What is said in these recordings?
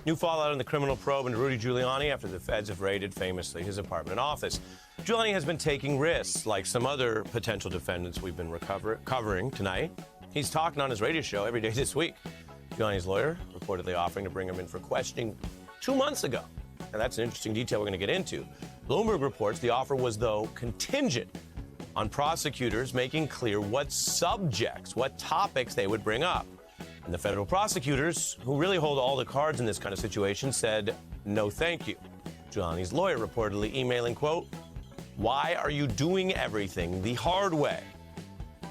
New fallout in the criminal probe into Rudy Giuliani after the feds have raided, famously, his apartment and office. Giuliani has been taking risks, like some other potential defendants we've been covering tonight. He's talking on his radio show every day this week. Giuliani's lawyer reportedly offering to bring him in for questioning 2 months ago. And that's an interesting detail we're going to get into. Bloomberg reports the offer was, though, contingent on prosecutors making clear what subjects, what topics they would bring up. And the federal prosecutors, who really hold all the cards in this kind of situation, said, no thank you. Giuliani's lawyer reportedly emailing, quote, why are you doing everything the hard way?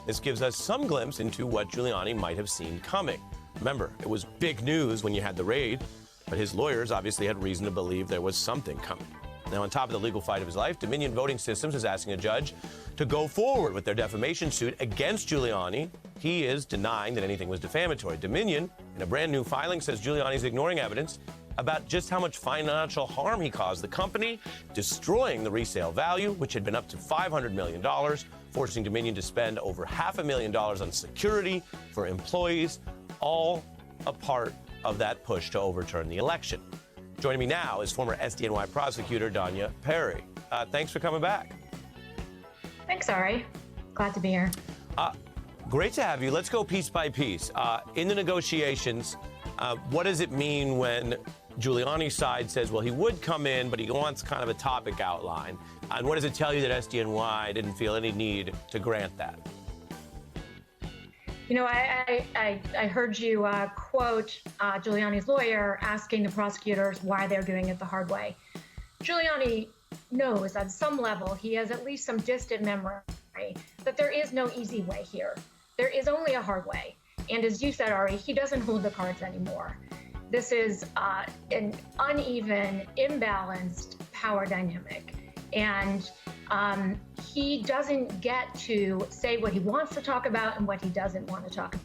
This gives us some glimpse into what Giuliani might have seen coming. Remember, it was big news when you had the raid, but his lawyers obviously had reason to believe there was something coming. Now, on top of the legal fight of his life, Dominion Voting Systems is asking a judge to go forward with their defamation suit against Giuliani. He is denying that anything was defamatory. Dominion, in a brand new filing, says Giuliani is ignoring evidence about just how much financial harm he caused the company, destroying the resale value, which had been up to $500 million, forcing Dominion to spend over $500,000 on security for employees, all a part of that push to overturn the election. Joining me now is former SDNY prosecutor Danya Perry. Thanks for coming back. Thanks, Ari. Glad to be here. Great to have you. Let's go piece by piece. In the negotiations, what does it mean when Giuliani's side says, well, he would come in, but he wants kind of a topic outline? And what does it tell you that SDNY didn't feel any need to grant that? You know, I heard you quote Giuliani's lawyer asking the prosecutors why they're doing it the hard way. Giuliani knows at some level, he has at least some distant memory, that there is no easy way here. There is only a hard way. And as you said, Ari, he doesn't hold the cards anymore. This is an uneven, imbalanced power dynamic. And he doesn't get to say what he wants to talk about and what he doesn't want to talk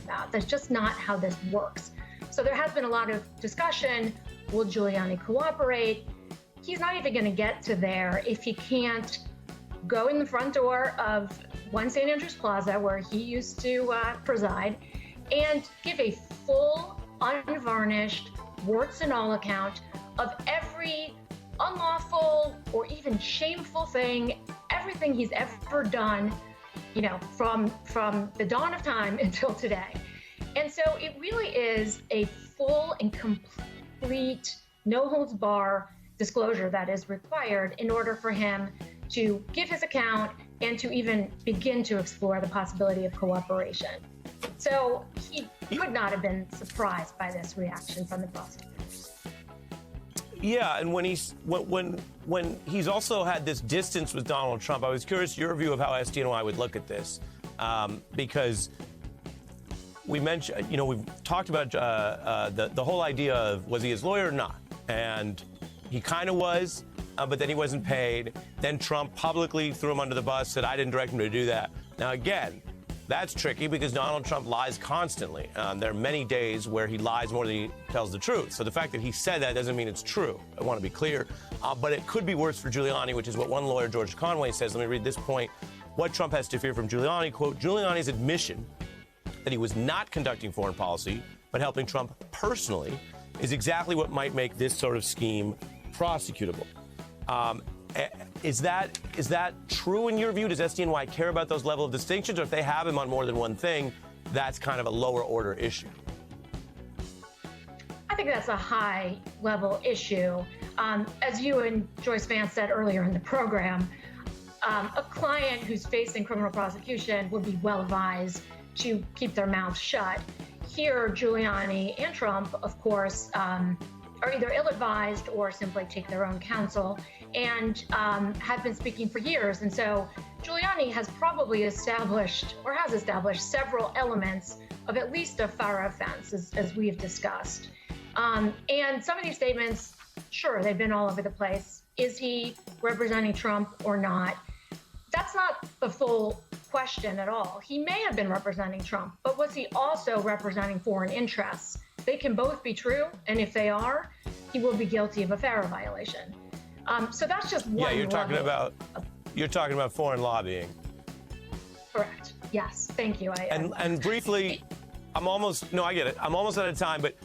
about. That's just not how this works. So there has been a lot of discussion. Will Giuliani cooperate? He's not even going to get to there if he can't go in the front door of 1 St. Andrews Plaza, where he used to preside, and give a full, unvarnished, warts and all account of every unlawful or even shameful thing, everything he's ever done, you know, from the dawn of time until today. And so it really is a full and complete, no-holds-barred disclosure that is required in order for him to give his account and to even begin to explore the possibility of cooperation. So he could not have been surprised by this reaction from the prosecutors. Yeah, and when he's also had this distance with Donald Trump, I was curious your view of how SDNY would look at this, because we mentioned, you know, we've talked about the whole idea of was he his lawyer or not, and he kind of was, but then he wasn't paid. Then Trump publicly threw him under the bus, said, I didn't direct him to do that. Now, again, that's tricky because Donald Trump lies constantly. There are many days where he lies more than he tells the truth. So the fact that he said that doesn't mean it's true. I want to be clear. But it could be worse for Giuliani, which is what one lawyer, George Conway, says. Let me read this point. What Trump has to fear from Giuliani, quote, Giuliani's admission that he was not conducting foreign policy, but helping Trump personally, is exactly what might make this sort of scheme prosecutable. Is that true in your view? Does SDNY care about those level of distinctions, or if they have him on more than one thing, that's kind of a lower order issue? I think that's a high level issue. As you and Joyce Vance said earlier in the program, a client who's facing criminal prosecution would be well advised to keep their mouth shut. Here, Giuliani and Trump, of course, are either ill-advised or simply take their own counsel and have been speaking for years. And so Giuliani has probably established or has established several elements of at least a FARA offense, as we have discussed. And some of these statements, sure, they've been all over the place. Is he representing Trump or not? That's not the full question at all. He may have been representing Trump, but was he also representing foreign interests? They can both be true, and if they are, he will be guilty of a FARA violation. So that's just one. Yeah, you're talking about foreign lobbying. Correct. Yes. Thank you. And briefly, I get it. I'm almost out of time, but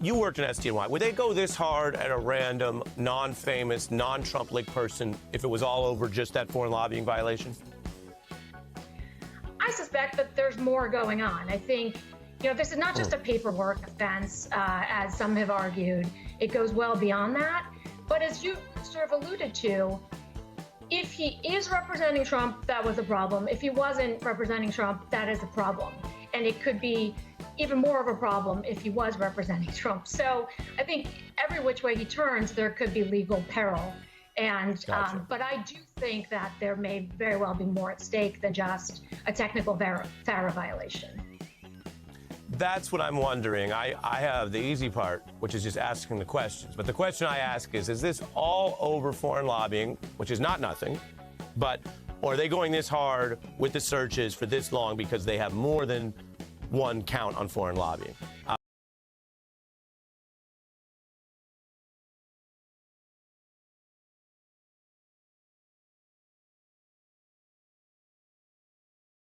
You worked in SDNY. Would they go this hard at a random, non-famous, non-Trump-like person if it was all over just that foreign lobbying violation? I suspect that there's more going on. I think, this is not just a paperwork offense, as some have argued. It goes well beyond that. But as you sort of alluded to, if he is representing Trump, that was a problem. If he wasn't representing Trump, that is a problem. And it could be even more of a problem if he was representing Trump. So I think every which way he turns, there could be legal peril. And Gotcha. but I do think that there may very well be more at stake than just a technical FARA violation. That's what I'm wondering. I have the easy part, which is just asking the questions. But the question I ask is this all over foreign lobbying, which is not nothing, or are they going this hard with the searches for this long because they have more than one count on foreign lobbying?